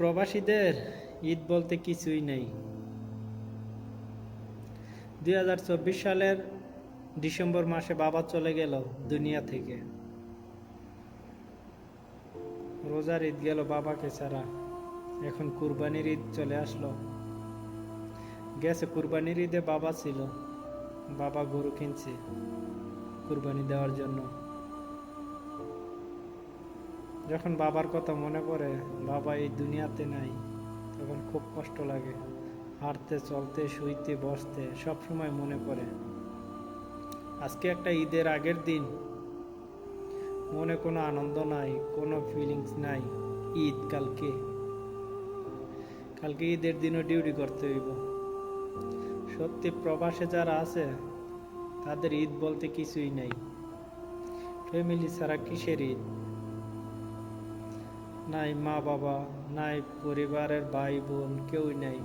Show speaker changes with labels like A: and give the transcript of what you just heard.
A: প্রবাসীদের ঈদ বলতে কিছুই নেই। 2024 সালের ডিসেম্বর মাসে বাবা চলে গেল দুনিয়া থেকে। রোজার ঈদ গেল বাবাকে ছাড়া। এখন কুরবানির ঈদ চলে আসলো। গেছে কুরবানির ঈদে বাবা ছিল, বাবা গরু কিনছে কুরবানি দেওয়ার জন্য। যখন বাবার কথা মনে পড়ে, বাবা এই দুনিয়াতে নাই, তখন খুব কষ্ট লাগে। হাঁটতে, চলতে, শুইতে, বসতে সব সময় মনে পড়ে। আজকে একটা ঈদের আগের দিন, মনে কোনো আনন্দ নাই, কোনো ফিলিংস নাই। ঈদ কালকে ঈদের দিনও ডিউটি করতে হইব। সত্যি প্রবাসে যারা আছে তাদের ঈদ বলতে কিছুই নাই। ফ্যামিলি ছাড়া কিসের ঈদ? নাই মা বাবা, নাই পরিবারের ভাই বোন, কেউই নাই।